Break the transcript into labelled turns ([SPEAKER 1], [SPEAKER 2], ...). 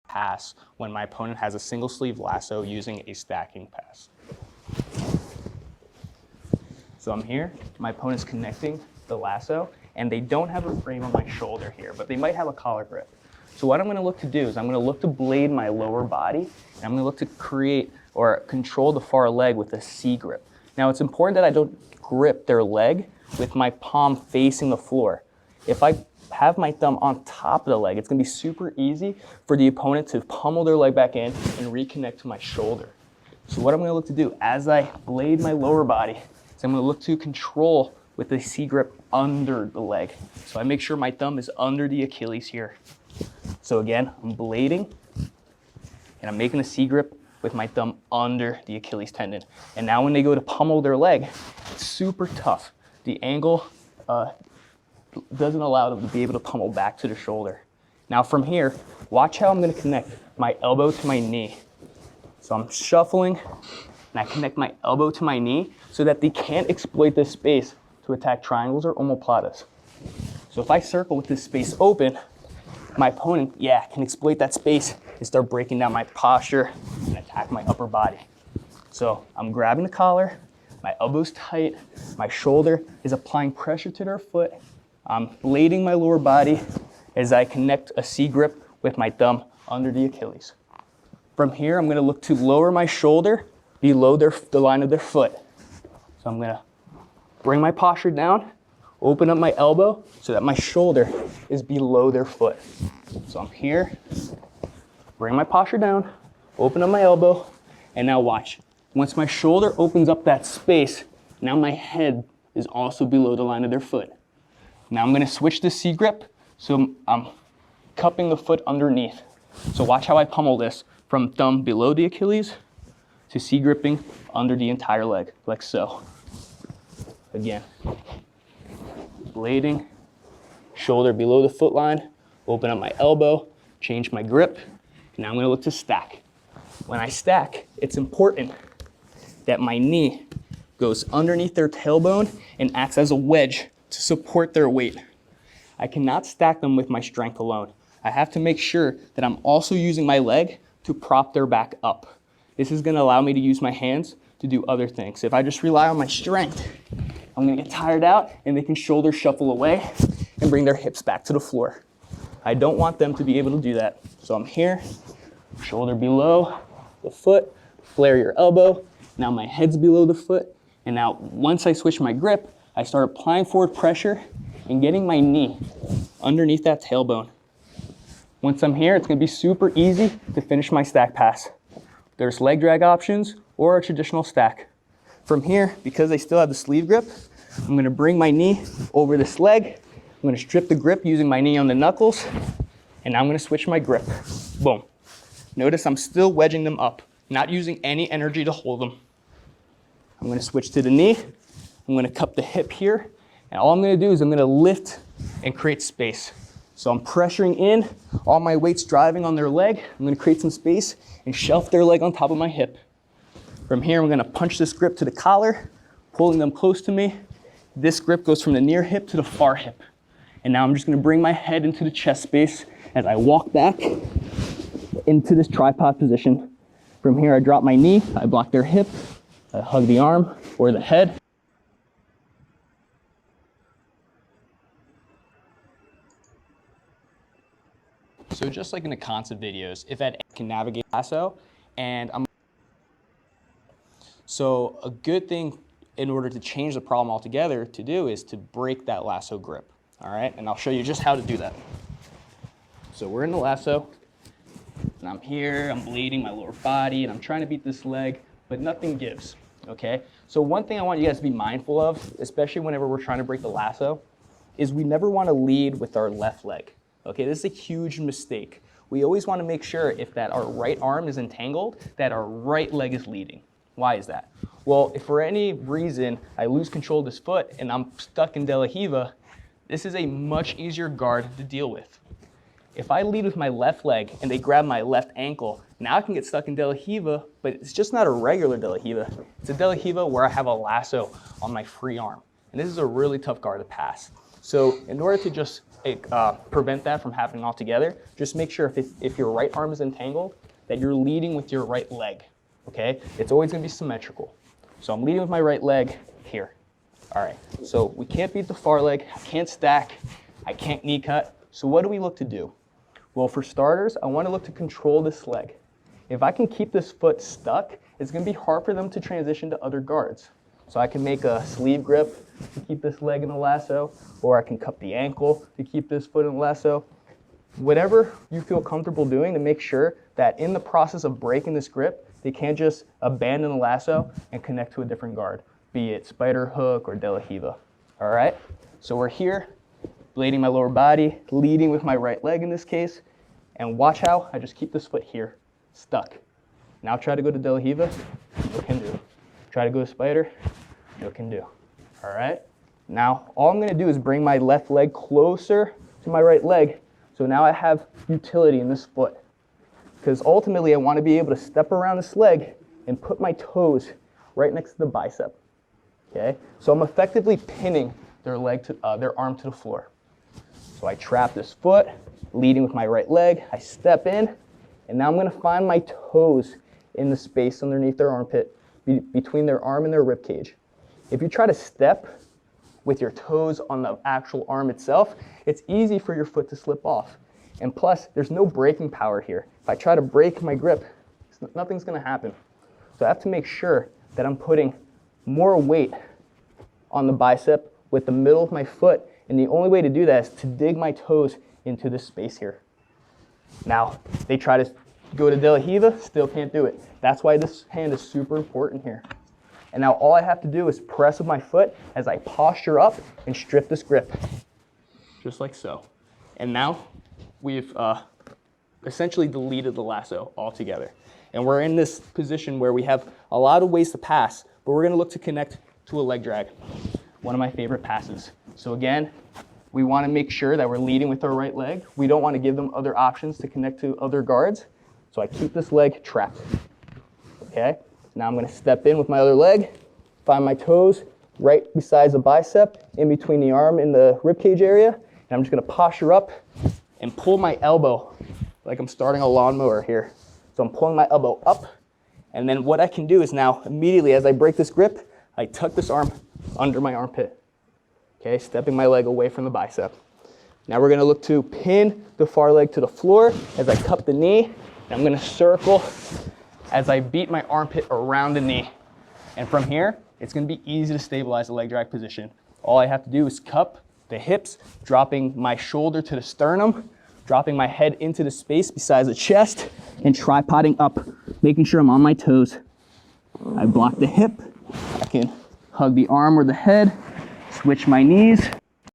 [SPEAKER 1] pass when my opponent has a single sleeve lasso using a stacking pass. So I'm here, my opponent's connecting the lasso, and they don't have a frame on my shoulder here, but they might have a collar grip. So what I'm gonna look to do is I'm gonna look to blade my lower body, and I'm gonna look to create or control the far leg with a C grip. Now it's important that I don't grip their leg with my palm facing the floor. If I have my thumb on top of the leg, it's gonna be super easy for the opponent to pummel their leg back in and reconnect to my shoulder. So what I'm gonna look to do as I blade my lower body is I'm gonna look to control with the C grip under the leg. So I make sure my thumb is under the Achilles here. So again, I'm blading and I'm making a C grip with my thumb under the Achilles tendon. And now when they go to pummel their leg, it's super tough. The angle doesn't allow them to be able to pummel back to the shoulder. Now from here, watch how I'm gonna connect my elbow to my knee. So I'm shuffling and I connect my elbow to my knee so that they can't exploit this space to attack triangles or omoplatas. So if I circle with this space open, my opponent, can exploit that space and start breaking down my posture and attack my upper body. So I'm grabbing the collar, my elbow's tight, my shoulder is applying pressure to their foot. I'm blading my lower body as I connect a C grip with my thumb under the Achilles. From here, I'm gonna look to lower my shoulder below the line of their foot. So I'm gonna bring my posture down, open up my elbow so that my shoulder is below their foot. So I'm here, bring my posture down, open up my elbow, and now watch. Once my shoulder opens up that space, now my head is also below the line of their foot. Now I'm gonna switch to C grip, so I'm cupping the foot underneath. So watch how I pummel this from thumb below the Achilles to C gripping under the entire leg, like so. Again, blading, shoulder below the foot line, open up my elbow, change my grip. Now I'm gonna look to stack. When I stack, it's important that my knee goes underneath their tailbone and acts as a wedge to support their weight. I cannot stack them with my strength alone. I have to make sure that I'm also using my leg to prop their back up. This is gonna allow me to use my hands to do other things. If I just rely on my strength, I'm gonna get tired out and they can shoulder shuffle away and bring their hips back to the floor. I don't want them to be able to do that. So I'm here, shoulder below the foot, flare your elbow. Now my head's below the foot. And now once I switch my grip, I start applying forward pressure and getting my knee underneath that tailbone. Once I'm here, it's gonna be super easy to finish my stack pass. There's leg drag options or a traditional stack. From here, because I still have the sleeve grip, I'm gonna bring my knee over this leg. I'm gonna strip the grip using my knee on the knuckles, and now I'm gonna switch my grip. Boom. Notice I'm still wedging them up, not using any energy to hold them. I'm gonna switch to the knee. I'm gonna cup the hip here, and all I'm gonna do is I'm gonna lift and create space. So I'm pressuring in, all my weight's driving on their leg. I'm gonna create some space and shelf their leg on top of my hip. From here, I'm gonna punch this grip to the collar, pulling them close to me. This grip goes from the near hip to the far hip. And now I'm just gonna bring my head into the chest space as I walk back into this tripod position. From here, I drop my knee, I block their hip, I hug the arm or the head. So just like in the concept videos, if I can navigate lasso, and so a good thing in order to change the problem altogether to do is to break that lasso grip, all right? And I'll show you just how to do that. So we're in the lasso, and I'm here, I'm bleeding my lower body, and I'm trying to beat this leg, but nothing gives, okay? So one thing I want you guys to be mindful of, especially whenever we're trying to break the lasso, is we never wanna lead with our left leg. Okay, this is a huge mistake. We always want to make sure if that our right arm is entangled, that our right leg is leading. Why is that? Well, if for any reason I lose control of this foot and I'm stuck in De La Riva, this is a much easier guard to deal with. If I lead with my left leg and they grab my left ankle, now I can get stuck in De La Riva, but it's just not a regular De La Riva. It's a De La Riva where I have a lasso on my free arm. And this is a really tough guard to pass. So in order to just prevent that from happening altogether, just make sure if your right arm is entangled, that you're leading with your right leg, okay? It's always gonna be symmetrical. So I'm leading with my right leg here. All right, so we can't beat the far leg, I can't stack, I can't knee cut. So what do we look to do? Well, for starters, I wanna look to control this leg. If I can keep this foot stuck, it's gonna be hard for them to transition to other guards. So I can make a sleeve grip to keep this leg in the lasso, or I can cup the ankle to keep this foot in the lasso. Whatever you feel comfortable doing to make sure that in the process of breaking this grip, they can't just abandon the lasso and connect to a different guard, be it spider hook or de la Riva. All right, so we're here, blading my lower body, leading with my right leg in this case, and watch how I just keep this foot here, stuck. Now try to go to de la Riva, no can do. Try to go to spider, no can do. All right, now all I'm gonna do is bring my left leg closer to my right leg, so now I have utility in this foot. Because ultimately I wanna be able to step around this leg and put my toes right next to the bicep, okay? So I'm effectively pinning their arm to the floor. So I trap this foot, leading with my right leg, I step in, and now I'm gonna find my toes in the space underneath their armpit, between their arm and their rib cage. If you try to step with your toes on the actual arm itself, it's easy for your foot to slip off. And plus, there's no braking power here. If I try to break my grip, nothing's gonna happen. So I have to make sure that I'm putting more weight on the bicep with the middle of my foot, and the only way to do that is to dig my toes into this space here. Now, they try to go to de la Riva, still can't do it. That's why this hand is super important here. And now all I have to do is press with my foot as I posture up and strip this grip, just like so. And now we've essentially deleted the lasso altogether. And we're in this position where we have a lot of ways to pass, but we're gonna look to connect to a leg drag, one of my favorite passes. So again, we wanna make sure that we're leading with our right leg. We don't wanna give them other options to connect to other guards. So I keep this leg trapped, okay? Now I'm gonna step in with my other leg, find my toes right beside the bicep, in between the arm and the ribcage area, and I'm just gonna posture up and pull my elbow like I'm starting a lawnmower here. So I'm pulling my elbow up, and then what I can do is now immediately as I break this grip, I tuck this arm under my armpit, okay? Stepping my leg away from the bicep. Now we're gonna look to pin the far leg to the floor as I cup the knee. I'm gonna circle as I beat my armpit around the knee. And from here, it's gonna be easy to stabilize the leg drag position. All I have to do is cup the hips, dropping my shoulder to the sternum, dropping my head into the space beside the chest, and tripoding up, making sure I'm on my toes. I block the hip, I can hug the arm or the head, switch my knees,